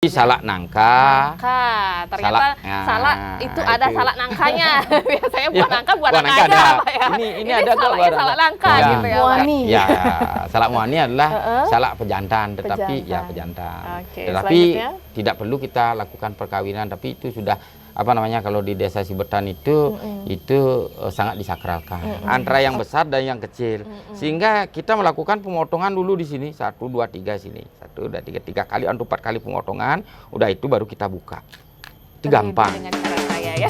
Salak nangka. Nangka. Ternyata salak itu ada salak nangkanya. Biasanya buah nangka, buah nangka aja, Pak ya. Ini ada kok salak nangka ya. gitu ya, Pak. Muani. Ya, salak muani adalah salak pejantan, tetapi ya pejantan. Oke, Tetapi selanjutnya? tidak perlu kita lakukan perkawinan, tapi itu sudah kalau di desa Sibetan itu sangat disakralkan antara yang besar dan yang kecil, sehingga kita melakukan pemotongan dulu di sini 1, 2, 3 sini 1, 2, 3 kali atau 4 kali pemotongan, udah itu baru kita buka. Itu gampang. Dengan cara saya ya.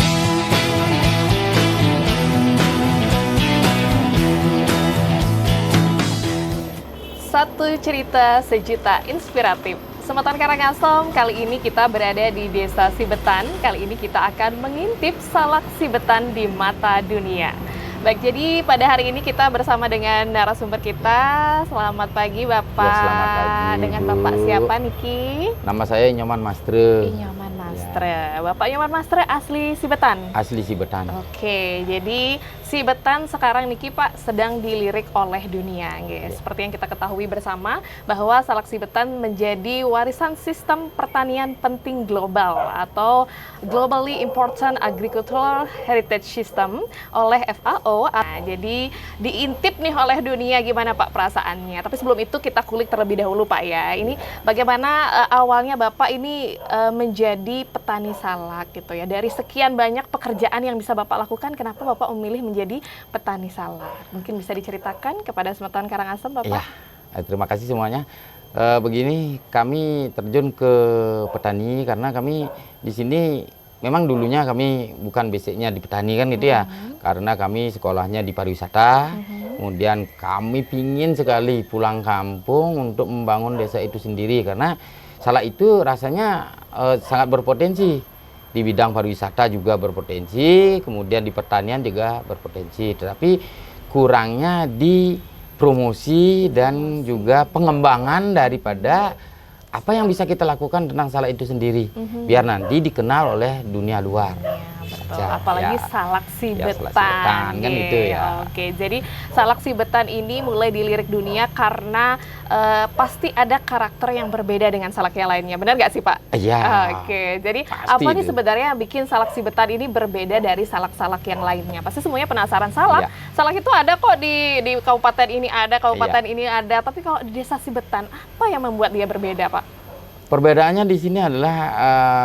Satu cerita sejuta inspiratif. Sematan Karangasem, kali ini kita berada di Desa Sibetan. Kali ini kita akan mengintip salak Sibetan di mata dunia. Baik, jadi pada hari ini kita bersama dengan narasumber kita. Selamat pagi, Bapak. Ya, selamat pagi, dengan Bu. Bapak siapa, Niki? Nama saya Nyoman Mastre. Nyoman Mastre. Bapak Nyoman Mastre asli Sibetan? Asli Sibetan. Oke, jadi Sibetan sekarang Niki Pak sedang dilirik oleh dunia, guys. Seperti yang kita ketahui bersama bahwa salak Sibetan menjadi warisan sistem pertanian penting global atau Globally Important Agricultural Heritage System oleh FAO. Nah, jadi diintip nih oleh dunia, gimana Pak perasaannya? Tapi sebelum itu kita kulik terlebih dahulu Pak ya. Ini bagaimana awalnya Bapak ini menjadi petani salak gitu ya. Dari sekian banyak pekerjaan yang bisa Bapak lakukan, kenapa Bapak memilih menjadi petani salak? Mungkin bisa diceritakan kepada Sematan Karangasem, Bapak? Ya, terima kasih semuanya. Begini, kami terjun ke petani karena kami di sini memang dulunya kami bukan basicnya di petani kan gitu ya. Karena kami sekolahnya di pariwisata. Kemudian kami pingin sekali pulang kampung untuk membangun desa itu sendiri karena salak itu rasanya sangat berpotensi. Di bidang pariwisata juga berpotensi, kemudian di pertanian juga berpotensi, tetapi kurangnya di promosi dan juga pengembangan daripada apa yang bisa kita lakukan tentang salak itu sendiri, biar nanti dikenal oleh dunia luar. Betul. Apalagi ya. salak Sibetan, salak Sibetan kan itu ya. Oke, jadi salak Sibetan ini mulai dilirik dunia karena pasti ada karakter yang berbeda dengan salak yang lainnya. Benar nggak sih Pak? Iya. Oke, jadi pasti apa nih itu sebenarnya yang bikin salak Sibetan ini berbeda dari salak-salak yang lainnya? Pasti semuanya penasaran salak. Salak itu ada kok di kabupaten ini ada, kabupaten ini ada. Tapi kalau di desa Sibetan, apa yang membuat dia berbeda Pak? Perbedaannya di sini adalah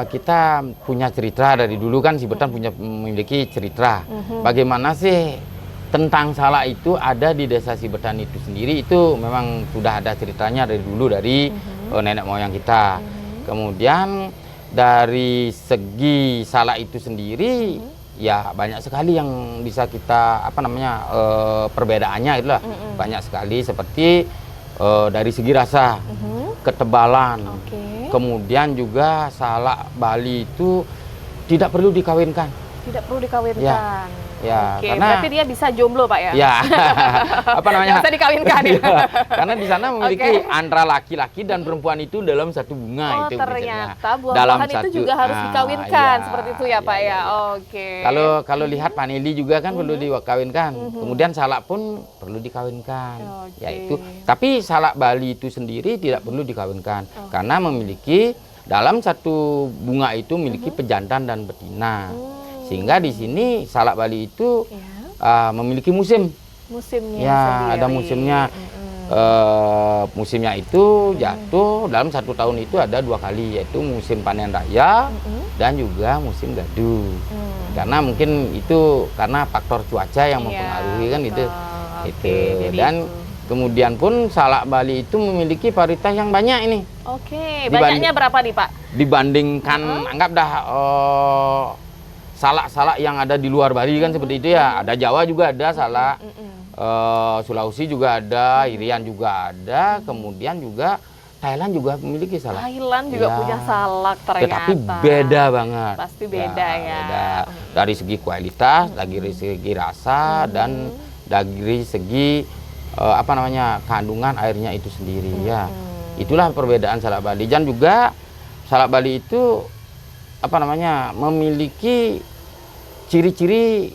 kita punya cerita dari dulu kan Sibetan memiliki cerita. Bagaimana sih tentang salak itu ada di desa Sibetan itu sendiri, itu memang sudah ada ceritanya dari dulu dari nenek moyang kita. Kemudian dari segi salak itu sendiri ya banyak sekali yang bisa kita perbedaannya itulah banyak sekali, seperti dari segi rasa, ketebalan. Kemudian juga salak Bali itu tidak perlu dikawinkan. Tidak perlu dikawinkan. Ya, Oke, karena berarti dia bisa jomblo Pak ya? Ya, Nggak usah dikawinkan ya? Karena di sana memiliki antara laki-laki dan perempuan itu dalam satu bunga itu. Ternyata buah-buahan itu juga harus dikawinkan, seperti itu ya Pak ya? Oke. Kalau lihat vanili juga kan perlu dikawinkan. Kemudian salak pun perlu dikawinkan. Yaitu, tapi salak Bali itu sendiri tidak perlu dikawinkan karena memiliki dalam satu bunga itu memiliki pejantan dan betina. Sehingga di sini salak Bali itu memiliki musimnya sendiri. Ada musimnya. Musimnya itu jatuh dalam satu tahun itu ada 2 kali, yaitu musim panen raya dan juga musim gaduh. Karena mungkin itu karena faktor cuaca yang mempengaruhi kan itu. Dan kemudian pun salak Bali itu memiliki varietas yang banyak ini. Banyaknya berapa nih Pak? Dibandingkan anggap dah salak-salak yang ada di luar Bali kan seperti itu ya. Ada Jawa juga ada salak, Sulawesi juga ada, Irian juga ada, kemudian juga Thailand juga memiliki salak. Thailand juga punya salak ternyata. Tetapi beda banget. Pasti beda ya. Beda. Dari segi kualitas, dari segi rasa, dan dari segi kandungan airnya itu sendiri ya. Itulah perbedaan salak Bali. Dan juga salak Bali itu memiliki ciri-ciri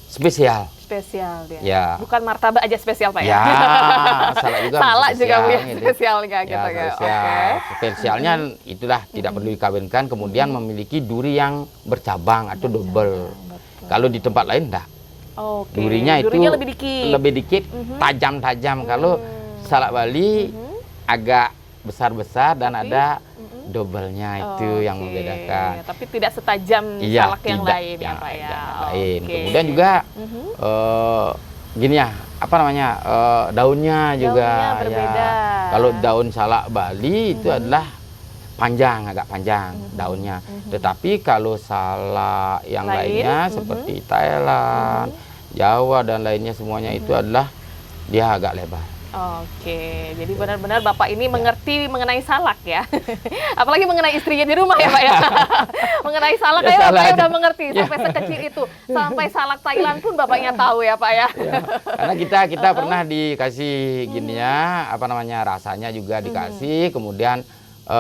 spesial. Spesial dia. Ya. Bukan martabak aja spesial Pak ya? Ya, salak juga Salak juga spesial, punya gitu. spesialnya gitu ya. Spesial. Oke. Spesialnya itulah tidak perlu dikawinkan, kemudian memiliki duri yang bercabang atau double. Betul. Kalau di tempat lain enggak. Oke. Durinya itu lebih dikit. tajam-tajam. Kalau salak Bali agak besar-besar dan ada double-nya itu yang Oke. membedakan. Tapi tidak setajam Iya, salak yang tidak, lain ya Pak ya. yang lain. Oke. Kemudian juga gini ya, apa namanya, daunnya juga Daunnya berbeda. ya. Kalau daun salak Bali itu adalah panjang, agak panjang daunnya. Tetapi kalau salak yang lainnya seperti Thailand, Jawa dan lainnya semuanya itu adalah dia agak lebar. Oke, jadi benar-benar Bapak ini mengerti mengenai salak ya. Apalagi mengenai istrinya di rumah ya Pak ya. Mengenai salak Ya, kayak salak Bapak aja. udah mengerti sampai sekecil itu. Sampai salak Thailand pun Bapaknya tahu ya Pak ya. Ya, karena kita pernah dikasih gini ya, apa namanya, rasanya juga dikasih, kemudian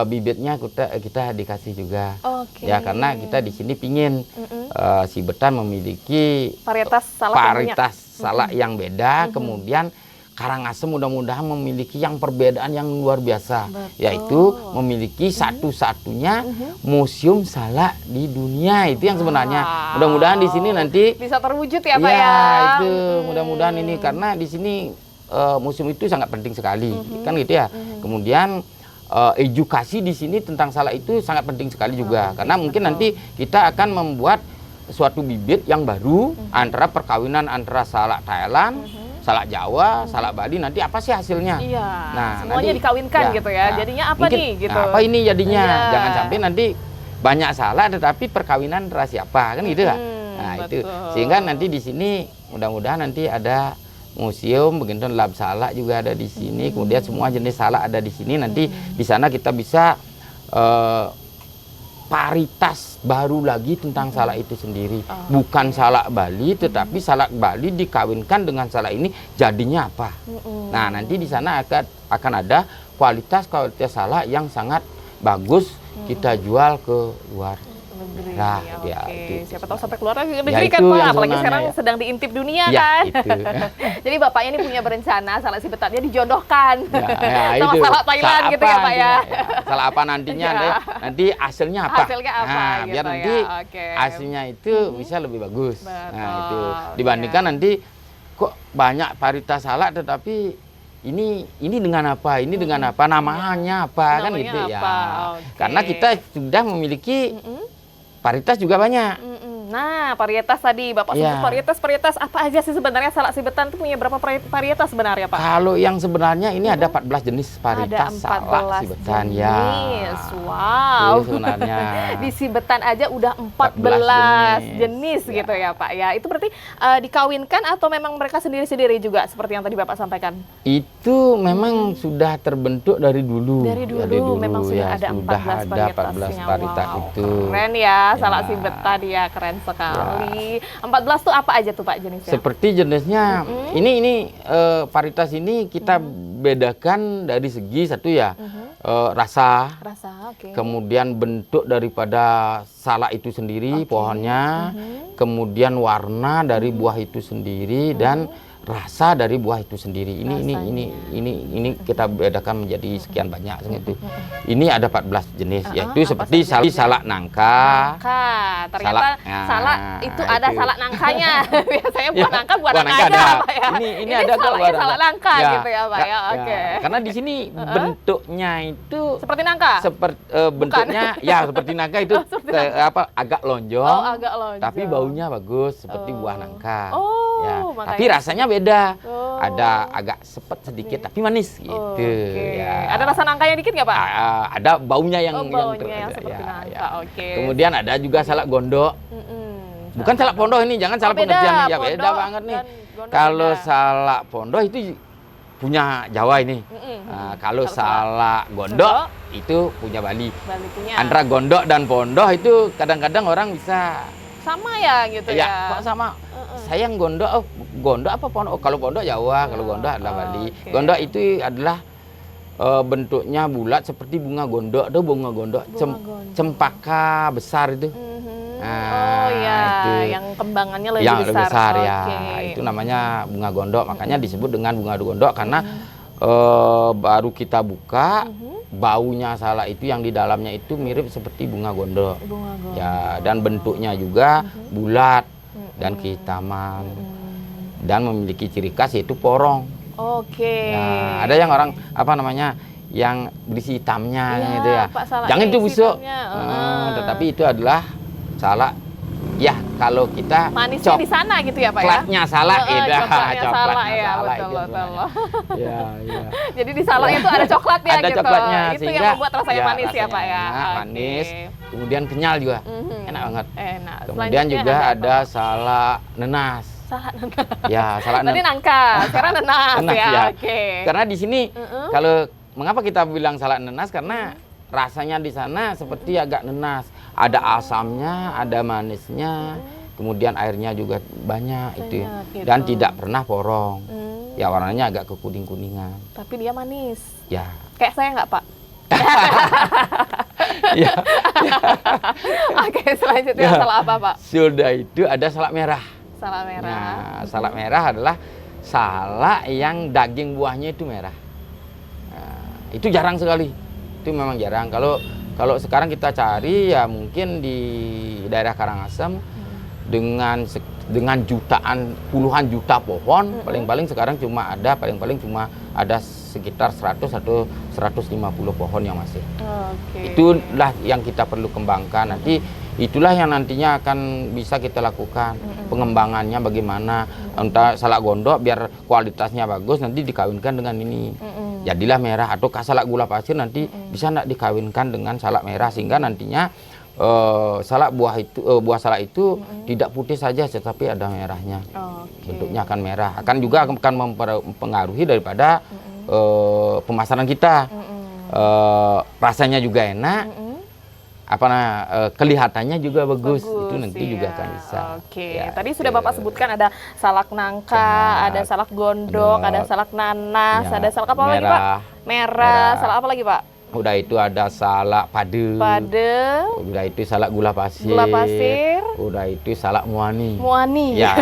bibitnya kita dikasih juga. Oke. Ya, karena kita di sini pingin si Betan memiliki Varietas salak yang banyak. varietas salak yang beda, kemudian Karangasem mudah-mudahan memiliki yang perbedaan yang luar biasa, Betul. yaitu memiliki satu-satunya museum salak di dunia. Itu yang sebenarnya. Wow. Mudah-mudahan di sini nanti Bisa terwujud ya Pak ya, ya. itu mudah-mudahan ini, karena di sini museum itu sangat penting sekali, kan gitu ya. Kemudian edukasi di sini tentang salak itu sangat penting sekali juga, karena mungkin nanti kita akan membuat suatu bibit yang baru antara perkawinan antara salak Thailand, salak Jawa, salak Bali, nanti apa sih hasilnya? Iya. Nah, Semuanya nanti- dikawinkan ya, gitu ya. nah, Jadinya apa mungkin, nih gitu. nah, apa ini jadinya? Iya. Jangan sampai nanti banyak salak tetapi perkawinan antara siapa, kan gitu ya. Nah, itu betul. sehingga nanti di sini mudah-mudahan nanti ada museum, begitu lab salak juga ada di sini, kemudian semua jenis salak ada di sini. Nanti di sana kita bisa paritas baru lagi tentang salak itu sendiri. Bukan salak Bali, tetapi salak Bali dikawinkan dengan salak ini jadinya apa. Nah, nanti di sana akan ada kualitas salak yang sangat bagus kita jual ke luar. Negeri. Nah, Oke. ya, itu. Siapa tahu sampai keluar negeri Ya, kan itu Pak, yang apalagi sebenarnya, sekarang ya. sedang diintip dunia Ya, kan. itu. Jadi Bapaknya ini punya berencana salak si Betannya dijodohkan Ya, sama itu. salak Thailand Salak gitu ya apa Pak ya. nantinya, ya. Salak apa nantinya, Ya. nanti hasilnya apa? Hasilnya apa Nah, gitu biar ya, nanti oke. hasilnya itu bisa lebih bagus. Betul, Nah, itu dibandingkan ya. nanti kok banyak varietas salak tetapi ini dengan apa? Ini dengan apa? Namanya apa? Kan Namanya gitu ya. apa? Oke. Karena kita sudah memiliki varietas juga banyak. Nah, varietas tadi Bapak Ya. sebut varietas apa aja sih sebenarnya salak si Betan itu punya berapa varietas sebenarnya Pak? Kalau yang sebenarnya ini ada 14 jenis varietas Ada 14 salak si Betan ya. jenis. Wow. Itu sebenarnya. Di si Betan aja udah 14 jenis Ya. gitu ya Pak ya. Itu berarti dikawinkan atau memang mereka sendiri-sendiri juga seperti yang tadi Bapak sampaikan? Itu memang sudah terbentuk dari dulu. Dari dulu memang sudah ya, ada sudah 14 ada varietasnya. 14 varietas Wow, itu. keren ya salak Ya. si Betan ya, keren sekali. 14 tuh apa aja tuh Pak jenisnya? Seperti jenisnya, ini varietas ini kita bedakan dari segi satu ya, rasa, Rasa, oke. kemudian bentuk daripada salak itu sendiri, pohonnya, kemudian warna dari buah itu sendiri, dan rasa dari buah itu sendiri. Ini kita bedakan menjadi sekian banyak gitu. Ini ada 14 jenis, yaitu apa seperti saja? salak nangka. Nangka, ternyata salak itu ada itu. salak nangkanya. Biasanya buah Ya, nangka, buah buah nangka nangka ada, ada. Pak ya. Ini ada kok salaknya buah salak nangka Ya, gitu ya Pak ya. Oke. Karena di sini bentuknya itu Seperti nangka? seperti bentuknya ya seperti nangka itu agak lonjong. Oh, agak lonjong. Tapi baunya bagus seperti buah nangka. Oh, Ya, makanya. tapi rasanya beda. Oh. Ada agak sepet sedikit tapi manis gitu. Oke. Ya. Ada rasa nangkanya dikit nggak Pak? Ada baunya yang Baunya yang ada, seperti ya, nangka. ya. Oke. Kemudian ada juga salak gondok. Bukan salak pondok ini, jangan salah beda, pengertian ya, beda pondok banget nih. dan gondok Kalau beda. salak pondok itu punya Jawa ini. Nah, kalau salak gondok itu punya Bali. Baliknya Antara gondok dan pondok itu kadang-kadang orang bisa sama ya gitu ya. kok sama. Saya yang gondok, gondok apa pondok? Oh, kalau pondok Jawa, kalau gondok adalah Bali. oke. Gondok itu adalah bentuknya bulat seperti bunga gondok. Itu bunga gondok, Bunga gondok. cempaka besar itu. Oh ya, itu yang kembangannya lebih yang besar. besar ya. Oke. Itu namanya bunga gondok. Makanya disebut dengan bunga gondok karena baru kita buka, baunya salak itu yang di dalamnya itu mirip seperti bunga gondok. Bunga gondok. Ya, dan bentuknya juga bulat dan kehitaman. Dan memiliki ciri khas yaitu porong. Oke. Ya, ada yang orang apa namanya yang berisi hitamnya Iya, gitu ya. Pak, salaknya Jangan itu isi busuk. hitamnya. Tetapi itu adalah salak. Ya, kalau kita Manisnya di sana gitu ya Pak ya? coklatnya salak, Coklatnya salak ya, salak betul, itu betul. Ya, ya. Jadi di salak itu ada coklatnya Ada gitu. coklatnya, Itu sehingga yang membuat rasanya manis ya rasanya Pak ya? enak, Oke. manis, kemudian kenyal juga. Enak banget. Enak. Kemudian Selanjutnya juga apa, ada Pak? salak nenas. Salak nenas. Ya, salak Tadi nangka, sekarang nenas Nenas, ya. ya. Oke. Karena di sini kalau mengapa kita bilang salak nenas karena rasanya di sana seperti agak nenas. Ada asamnya, ada manisnya, kemudian airnya juga banyak itu. gitu. Dan tidak pernah porong. Hmm, Ya warnanya agak kekuning-kuningan. Tapi dia manis. Ya. Kayak saya nggak Pak? Ya. Oke, selanjutnya Ya. salak apa Pak? Sudah itu ada salak merah. Salak merah. Nah, salak merah adalah salak yang daging buahnya itu merah. Nah, itu jarang sekali. Itu memang jarang. Kalau sekarang kita cari ya mungkin di daerah Karangasem dengan jutaan puluhan juta pohon, paling-paling sekarang paling-paling cuma ada sekitar 100 atau 150 pohon yang masih. Oke. Itulah yang kita perlu kembangkan. Nanti itulah yang nantinya akan bisa kita lakukan pengembangannya bagaimana. Entah salak gondok biar kualitasnya bagus nanti dikawinkan dengan ini. Jadilah merah atau salak gula pasir nanti bisa enggak dikawinkan dengan salak merah sehingga nantinya buah salak itu tidak putih saja tetapi ada merahnya. Bentuknya akan merah. Akan juga akan mempengaruhi daripada pemasaran kita. Rasanya juga enak. Kelihatannya juga bagus. Itu nanti juga akan bisa. Oke, Ya, tadi sudah itu. Bapak sebutkan ada salak nangka, Salak ada salak gondok, gondok, ada salak nanas, ya, ada salak apa lagi Pak? merah. Merah. Salak apa lagi Pak? Udah itu ada salak pade. Udah itu salak gula pasir. Gula pasir. Udah itu salak muani. Muani. Ya,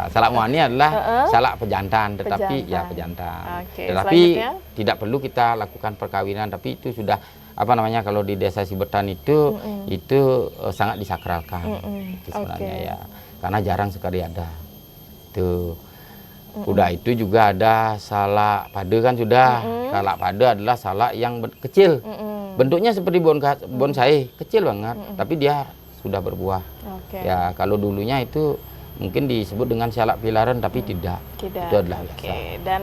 salak muani adalah salak pejantan, tetapi Pejantan. ya pejantan. Oke, Tetapi selanjutnya? tidak perlu kita lakukan perkawinan, tapi itu sudah kalau di desa Sibetan itu sangat disakralkan. Itu sebenarnya ya, karena jarang sekali ada. Tuh. Udah itu juga ada salak pade kan sudah. Salak pade adalah salak yang kecil. Bentuknya seperti bonsai, kecil banget, tapi dia sudah berbuah. Oke. Ya, kalau dulunya itu mungkin disebut dengan salak pilaran tapi tidak. Tidak. Itu adalah Oke, biasa. dan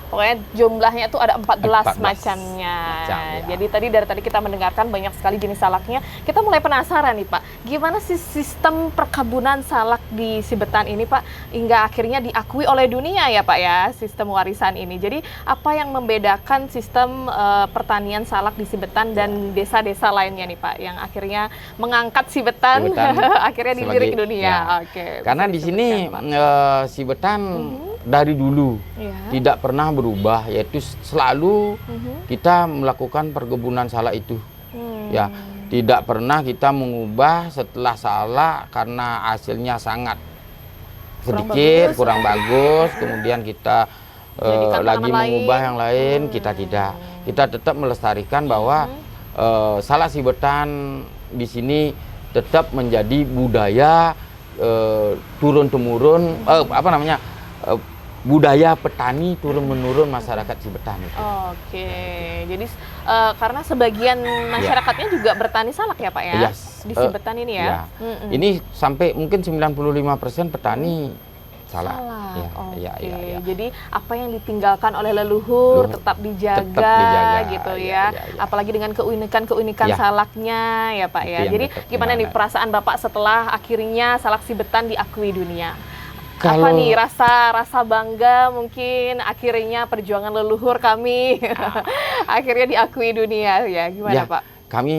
pokoknya jumlahnya itu ada 14 14 macamnya. macam, ya. Jadi dari tadi kita mendengarkan banyak sekali jenis salaknya. Kita mulai penasaran nih Pak, gimana sih sistem perkebunan salak di Sibetan ini Pak, hingga akhirnya diakui oleh dunia ya Pak ya, sistem warisan ini. Jadi apa yang membedakan sistem pertanian salak di Sibetan dan desa-desa lainnya nih Pak, yang akhirnya mengangkat Sibetan, akhirnya dilirik sebagai- dunia. ya. Oke. Karena bisa di sini disebutkan, Pak. Sibetan dari dulu Ya. tidak pernah berubah, yaitu selalu kita melakukan perkebunan salak itu. Ya, tidak pernah kita mengubah setelah salak karena hasilnya sangat sedikit, kurang bagus, kemudian kita Jadikan lagi tanaman mengubah lain. yang lain, kita tidak. Kita tetap melestarikan bahwa salak Sibetan di sini tetap menjadi budaya turun temurun budaya petani turun-menurun masyarakat Sibetan itu. Oke, jadi karena sebagian masyarakatnya juga bertani salak ya Pak ya? Yes. Di Sibetan ini ya? Ya. Ini sampai mungkin 95% petani salak. Salak, Ya, oke. ya. Jadi apa yang ditinggalkan oleh leluhur tetap dijaga, dijaga, gitu ya, ya. ya. Apalagi dengan keunikan-keunikan Ya. salaknya ya Pak ya. Itu yang Jadi tetap gimana nih dijaga. perasaan Bapak setelah akhirnya salak Sibetan diakui dunia? Apa Kalau- nih rasa bangga mungkin akhirnya perjuangan leluhur kami akhirnya diakui dunia ya, gimana Ya, Pak? kami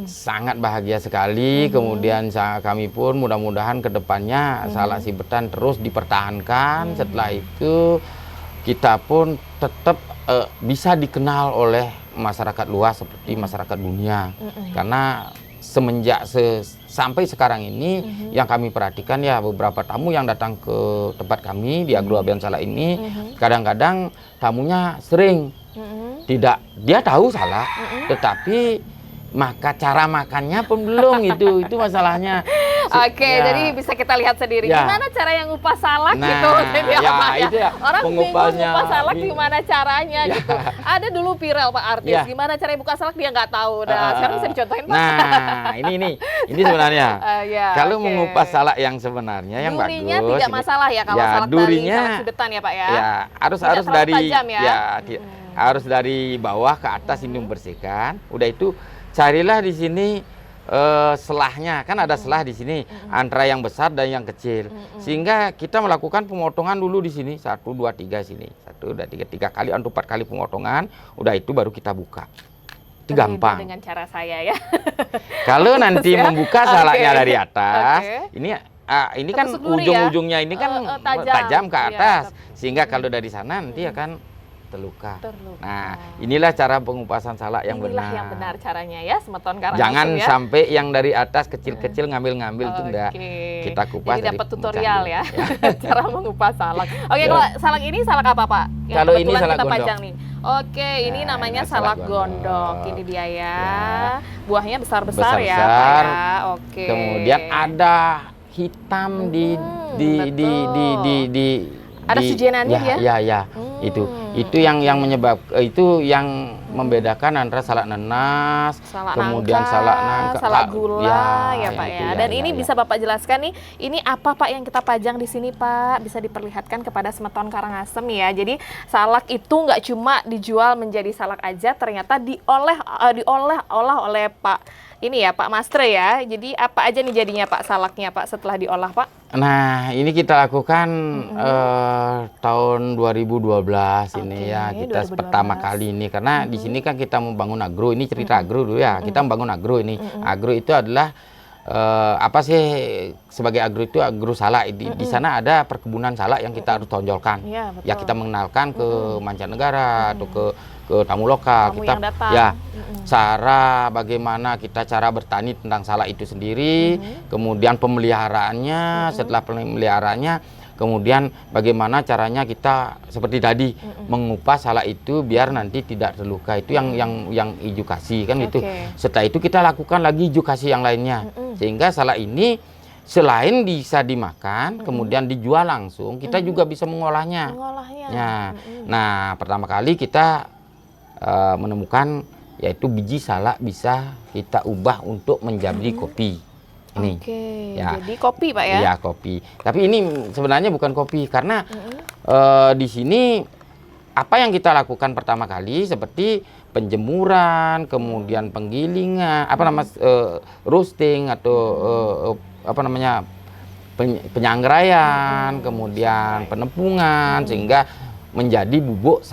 sangat bahagia sekali. Kemudian kami pun mudah-mudahan ke depannya salak Sibetan terus dipertahankan. Setelah itu kita pun tetap bisa dikenal oleh masyarakat luas seperti masyarakat dunia. Karena semenjak sampai sekarang ini yang kami perhatikan ya, beberapa tamu yang datang ke tempat kami di Agro Abian Salak ini, kadang-kadang tamunya sering tidak, dia tahu salak, tetapi maka cara makannya pun belum itu masalahnya. Oke, Ya. jadi bisa kita lihat sendiri Ya. gimana cara yang ngupas salak Nah, gitu. Jadi ya, apa ya? itu ya, Orang bingung pengupasnya. ngupas salak gimana caranya Ya. gitu. Ada dulu viral Pak artis, Ya. gimana cara buka salak dia nggak tahu. Nah, sekarang bisa dicontohin Pak. Nah, ini sebenarnya. Ya, Kalau oke. mengupas salak yang sebenarnya yang Durinya bagus. tidak masalah ya kalau ya, salak durinya, dari salak Sibetan ya Pak ya? Ya, harus Tidak terlalu dari tajam ya? harus dari bawah ke atas ini membersihkan. Udah itu carilah di sini selahnya, kan ada selah di sini antara yang besar dan yang kecil, sehingga kita melakukan pemotongan dulu di sini 1, 2, 3 sini 1, 2, 3 kali atau 4 kali pemotongan, udah itu baru kita buka. Itu Berbeda gampang. dengan cara saya ya. Kalau nanti ya? membuka salaknya Oke. dari atas, Oke. ini kan Tertusuk duri ya? ujung-ujungnya ini kan Tajam. tajam ke Iya, atas, sehingga kalau dari sana nanti akan terluka. Nah, inilah cara pengupasan salak yang Inilah benar. yang benar caranya ya, Semeton Karangasem Jangan ya. sampai yang dari atas kecil-kecil ngambil-ngambil itu enggak. Oke. Kita kupas. Jadi dari dapat tutorial ya, pecahan. cara mengupas salak. Oke, Ya. kalau salak ini salak apa Pak? Yang Kalau ini kebetulan salak kita gondok. pajang nih. Oke, ini Nah, namanya ini salak salak gondok. gondok. Ini dia ya. Ya. Buahnya besar-besar ya, Pak Besar-besar. ya. Oke. Kemudian ada hitam di Ada sujenannya ya, dia? ya. Itu yang itu yang membedakan antara salak nenas, Salak kemudian nangka, salak nangka, salak gula ya Pak itu ya. Dan ini bisa Bapak jelaskan nih, ini apa Pak yang kita pajang di sini Pak? Bisa diperlihatkan kepada Semeton Karangasem ya. Jadi salak itu nggak cuma dijual menjadi salak aja, ternyata diolah oleh Pak ini ya Pak Mastre ya. Jadi apa aja nih jadinya Pak salaknya Pak setelah diolah Pak? Nah, ini kita lakukan tahun 2012 ini ya. Kita 2012. pertama kali ini karena di sini kan kita membangun agro. Ini cerita agro dulu ya. Kita membangun agro ini. Agro itu adalah apa sih sebagai agro itu agro salak. Di sana ada perkebunan salak yang kita harus tonjolkan. Iya, betul. Ya kita mengenalkan ke mancanegara atau ke tamu lokal. Tamu Kita yang datang. ya cara bagaimana kita cara bertani tentang salak itu sendiri, kemudian pemeliharaannya, setelah pemeliharaannya, kemudian bagaimana caranya kita seperti tadi mengupas salak itu biar nanti tidak terluka. Itu yang edukasi kan itu. Oke. Setelah itu kita lakukan lagi edukasi yang lainnya, sehingga salak ini selain bisa dimakan, kemudian dijual langsung, kita juga bisa mengolahnya. Mengolahnya. Ya. Nah, pertama kali kita menemukan yaitu biji salak bisa kita ubah untuk menjadi kopi. Ini. Oke, Ya. jadi kopi Pak ya? Iya, kopi. Tapi ini sebenarnya bukan kopi karena di sini apa yang kita lakukan pertama kali seperti penjemuran, kemudian penggilingan, roasting atau apa namanya penyangraian, kemudian penepungan sehingga menjadi bubuk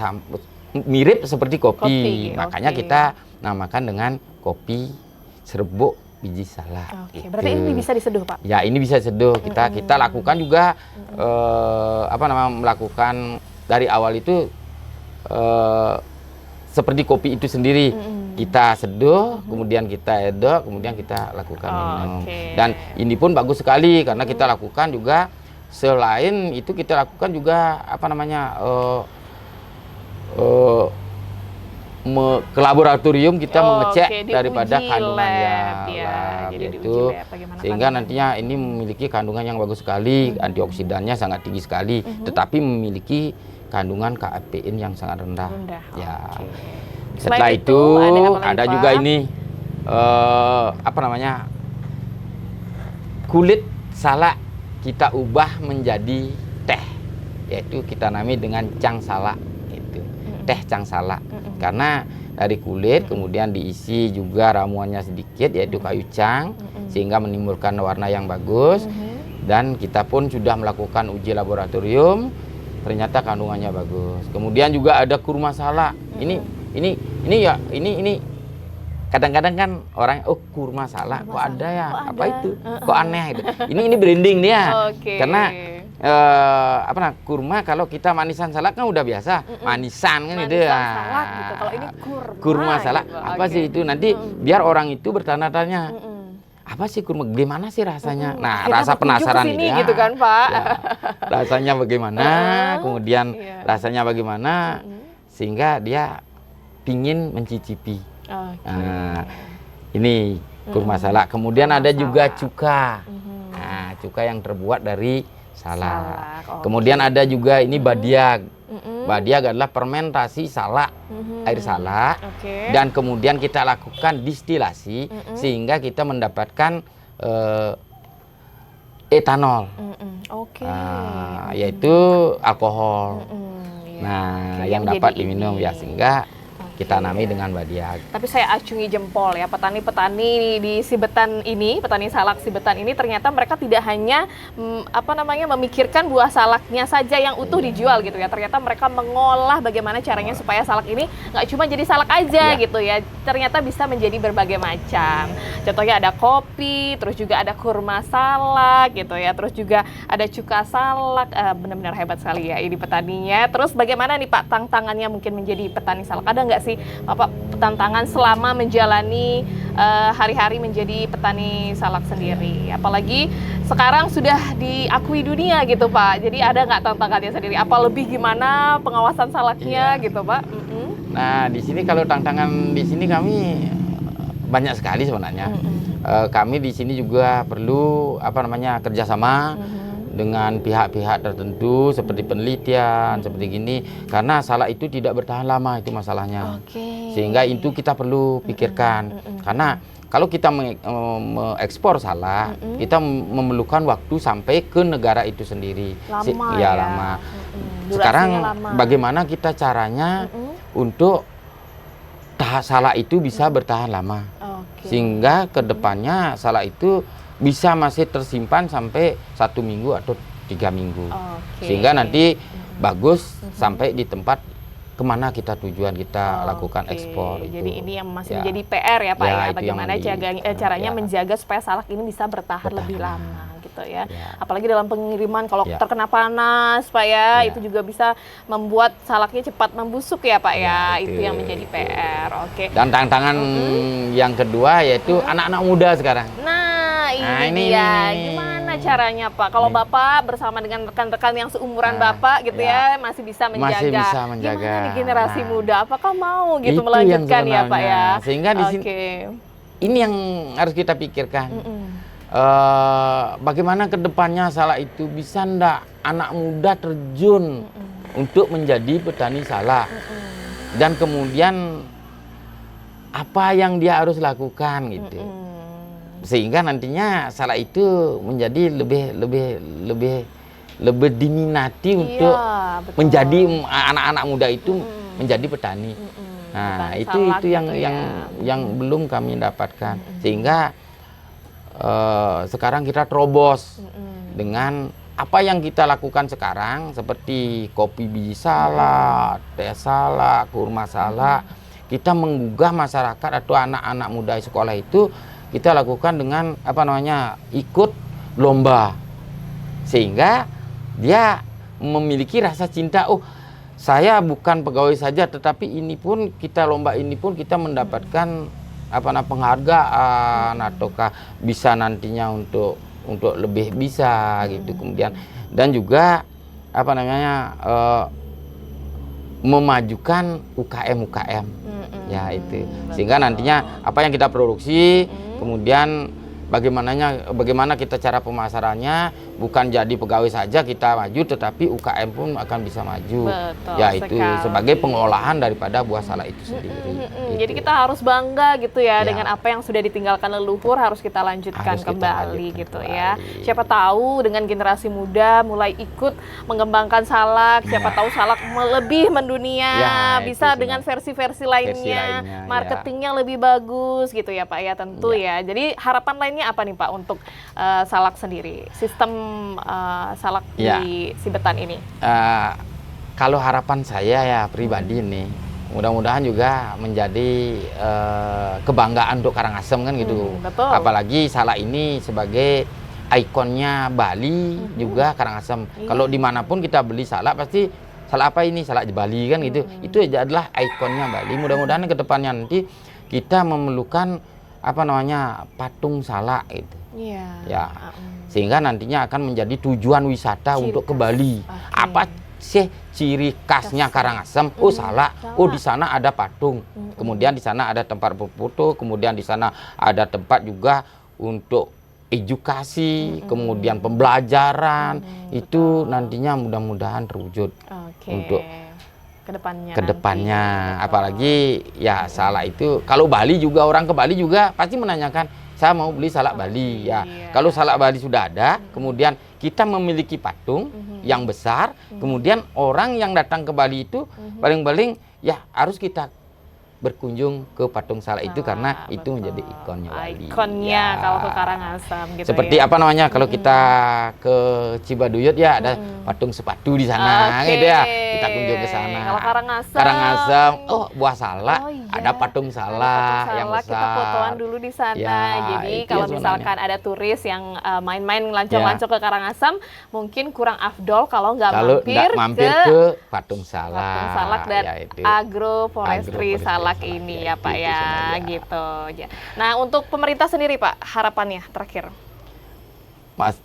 mirip seperti kopi. Makanya oke. kita namakan dengan kopi serbuk biji salak. Oke, gitu. berarti ini bisa diseduh Pak? Ya, ini bisa seduh. Kita lakukan juga melakukan dari awal itu seperti kopi itu sendiri. Kita seduh, kemudian kita edok, kemudian kita lakukan minum. Oke. Dan ini pun bagus sekali karena kita lakukan juga selain itu kita lakukan juga ke laboratorium kita mengecek diuji daripada kandungan lab, ya. lab, Jadi yaitu diuji lab bagaimana sehingga kandungan. nantinya ini memiliki kandungan yang bagus sekali, antioksidannya sangat tinggi sekali, tetapi memiliki kandungan kafein yang sangat rendah. Ya. Oke. Setelah Selain itu ada apa lagi, ada Pak? juga ini kulit salak kita ubah menjadi teh, yaitu kita namai dengan cang salak, itu teh cang salak. Karena dari kulit kemudian diisi juga ramuannya sedikit yaitu kayu cang sehingga menimbulkan warna yang bagus. Dan kita pun sudah melakukan uji laboratorium, ternyata kandungannya bagus. Kemudian juga ada kurma salak. Ini kadang-kadang kan orang kurma salak kok ada ya, apa itu kok aneh gitu. Ini branding dia. Oke. Karena kurma kalau kita manisan salak kan udah biasa manisan kan itu ya. Salak gitu. Kalau ini kurma salak gitu. apa Oke. sih itu, nanti biar orang itu bertanya-tanya apa sih kurma, gimana sih rasanya? Nah, Akhirnya rasa berkunjung penasaran ke sini dia, gitu kan, Pak. ya, rasanya bagaimana, kemudian Iya. rasanya bagaimana, sehingga dia pingin mencicipi. Oke. Nah, ini kurma salak. Kemudian Kurma ada juga salak. cuka. Nah, cuka yang terbuat dari salak. Salak, oke. Kemudian ada juga ini badiag. Mm-mm. Badiag adalah fermentasi salak, air salak. Oke. Dan kemudian kita lakukan distilasi sehingga kita mendapatkan etanol. Oke. Yaitu alkohol. Iya. Nah, Oke, yang menjadi dapat diminum ini. ya, sehingga kita Oke. nami dengan badiag. Tapi saya acungi jempol ya, petani-petani di Sibetan ini, petani salak Sibetan ini ternyata mereka tidak hanya memikirkan buah salaknya saja yang utuh dijual gitu ya. Ternyata mereka mengolah bagaimana caranya supaya salak ini nggak cuma jadi salak aja gitu ya. Ternyata bisa menjadi berbagai macam. Contohnya ada kopi, terus juga ada kurma salak gitu ya. Terus juga ada cuka salak. Benar-benar hebat sekali ya ini petaninya. Terus bagaimana nih Pak tantangannya mungkin menjadi petani salak? Ada nggak sih Bapak tantangan selama menjalani hari-hari menjadi petani salak sendiri? Apalagi sekarang sudah diakui dunia gitu Pak. Jadi ada nggak tantangannya sendiri? Apa lebih gimana pengawasan salaknya gitu Pak? Nah, di sini kalau tantangan di sini kami banyak sekali sebenarnya. Kami di sini juga perlu kerjasama dengan pihak-pihak tertentu seperti penelitian seperti gini, karena salak itu tidak bertahan lama, itu masalahnya. Sehingga itu kita perlu pikirkan, karena kalau kita mengekspor salak, kita memerlukan waktu sampai ke negara itu sendiri. Lama ya, ya. lama. Durasinya Sekarang lama. bagaimana kita caranya untuk salak itu bisa bertahan lama, sehingga kedepannya salak itu bisa masih tersimpan sampai 1 minggu atau 3 minggu, sehingga nanti bagus sampai di tempat kemana kita tujuan kita lakukan ekspor. Jadi ini yang masih Ya. menjadi PR ya Pak Ya, ya, itu bagaimana yang caranya ya. menjaga supaya salak ini bisa bertahan lebih lama gitu ya. Ya. Apalagi dalam pengiriman kalau Ya. terkena panas Pak ya, Ya. itu juga bisa membuat salaknya cepat membusuk ya Pak ya. Ya, Itu yang menjadi PR. Oke. Dan tantangan yang kedua yaitu anak-anak muda sekarang. Nah, ini ini dia. nih. Gimana caranya Pak? Kalau Bapak bersama dengan rekan-rekan yang seumuran Bapak gitu ya, masih bisa menjaga. Masih bisa menjaga. Gimana nih generasi Nah. muda? Apakah mau gitu Itu melanjutkan yang ya Pak ya? sebenarnya. Sehingga di sini ini yang harus kita pikirkan. Bagaimana kedepannya salak itu bisa ndak anak muda terjun untuk menjadi petani salak, dan kemudian apa yang dia harus lakukan gitu, sehingga nantinya salak itu menjadi lebih diminati untuk betul. menjadi anak-anak muda itu menjadi petani. Nah, Petani itu salak yang gitu ya. yang belum kami dapatkan, sehingga sekarang kita terobos dengan apa yang kita lakukan sekarang, seperti kopi biji salak, teh salak, kurma salak. Kita menggugah masyarakat atau anak-anak muda sekolah itu kita lakukan dengan ikut lomba, sehingga dia memiliki rasa cinta. Oh, saya bukan pegawai saja, tetapi ini pun kita lomba ini pun kita mendapatkan penghargaan, ataukah bisa nantinya untuk lebih bisa gitu. Kemudian dan juga memajukan UKM ya itu, sehingga nantinya apa yang kita produksi kemudian bagaimana kita cara pemasarannya, bukan jadi pegawai saja kita maju, tetapi UKM pun akan bisa maju. Betul Ya itu sekali. sebagai pengolahan daripada buah salak itu sendiri. Jadi kita harus bangga gitu ya, Ya. dengan apa yang sudah ditinggalkan leluhur, harus kita lanjutkan Harus kita kembali lanjutkan gitu kembali. ya. Siapa tahu dengan generasi muda mulai ikut mengembangkan salak, siapa tahu salak lebih mendunia, Ya, itu bisa sih, dengan Mas. versi-versi lainnya, lainnya, ya. marketingnya lebih bagus gitu ya Pak ya, tentu ya. Jadi harapan lainnya apa nih Pak untuk salak sendiri, sistem salak Ya. di Sibetan ini? Kalau harapan saya ya pribadi nih, mudah-mudahan juga menjadi kebanggaan untuk Karangasem kan gitu. Betul. Apalagi salak ini sebagai ikonnya Bali juga Karangasem. Kalau dimanapun kita beli salak pasti salak apa ini, salak Bali kan gitu. Itu adalah ikonnya Bali. Mudah-mudahan ke depannya nanti kita memerlukan apa namanya patung salak itu. Iya. Ya. Sehingga nantinya akan menjadi tujuan wisata Ciri untuk ke khas. Bali. Oke. Apa sih ciri khasnya Karangasem? Oh, salak. Oh, di sana ada patung. Kemudian di sana ada tempat berfoto, kemudian di sana ada tempat juga untuk edukasi, kemudian pembelajaran. Itu nantinya mudah-mudahan terwujud untuk kedepannya. Apalagi ya salak itu, kalau Bali juga, orang ke Bali juga pasti menanyakan, saya mau beli salak Bali ya. Kalau salak Bali sudah ada, kemudian kita memiliki patung yang besar, kemudian orang yang datang ke Bali itu paling-paling ya harus kita berkunjung ke patung salak itu karena itu menjadi ikonnya Bali. Ikonnya kalau ke Karangasem gitu. Seperti apa namanya kalau kita ke Cibaduyut ya ada patung sepatu di sana gitu ya. Kita kunjung ke sana. Kalau Karangasem, oh buah salak, iya. ada patung salak yang besar. Kita fotoan dulu di sana. Ya, jadi itu kalau ya misalkan ada turis yang main-main ngelancong-lancong ke Karangasem, mungkin kurang afdol kalau nggak mampir ke patung salak. Patung salak dan ya, itu. agroforestry salak ini ya Pak ya, gitu. Nah, untuk pemerintah sendiri Pak, harapannya terakhir. Mas,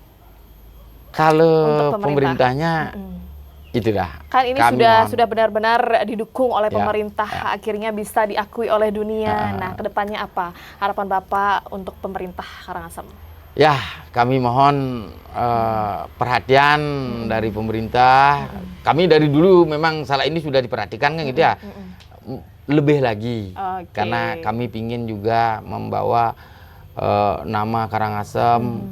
kalau pemerintahnya itulah. Kan ini sudah benar-benar didukung oleh pemerintah, akhirnya bisa diakui oleh dunia. Nah, kedepannya apa harapan Bapak untuk pemerintah Karangasem? Ya, kami mohon perhatian dari pemerintah. Kami dari dulu memang salak ini sudah diperhatikan kan gitu ya. Lebih lagi, karena kami pingin juga membawa nama Karangasem,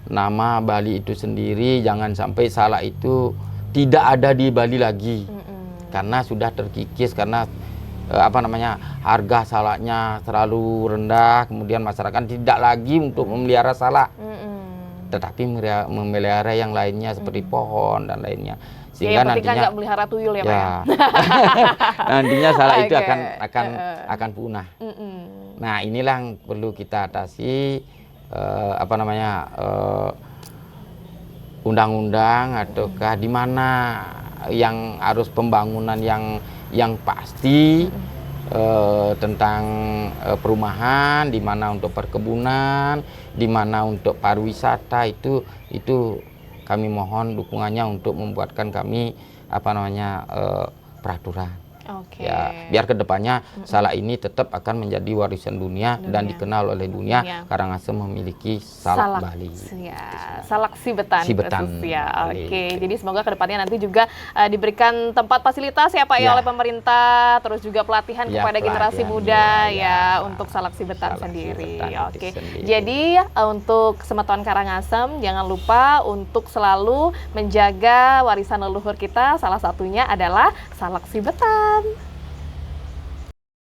nama Bali itu sendiri. Jangan sampai salak itu tidak ada di Bali lagi, karena sudah terkikis, karena apa namanya harga salaknya terlalu rendah. Kemudian masyarakat tidak lagi untuk memelihara salak, tetapi memelihara yang lainnya seperti pohon dan lainnya. Sehingga yang penting nantinya nggak melihara tuyul ya Pak ya. Nantinya salak itu akan punah. Nah, inilah yang perlu kita atasi, apa namanya undang-undang ataukah di mana yang harus pembangunan yang pasti tentang perumahan, di mana untuk perkebunan, di mana untuk pariwisata, itu kami mohon dukungannya untuk membuatkan kami apa namanya peraturan. Ya, biar kedepannya salak ini tetap akan menjadi warisan dunia dan dikenal oleh dunia. Karangasem memiliki salak Bali. Ya, salak Sibetan. Sibetan. Ya, jadi semoga kedepannya nanti juga diberikan tempat fasilitas ya Pak ya oleh pemerintah, terus juga pelatihan kepada generasi muda untuk salak Sibetan sendiri. Jadi untuk Semeton Karangasem jangan lupa untuk selalu menjaga warisan leluhur kita. Salah satunya adalah salak Sibetan.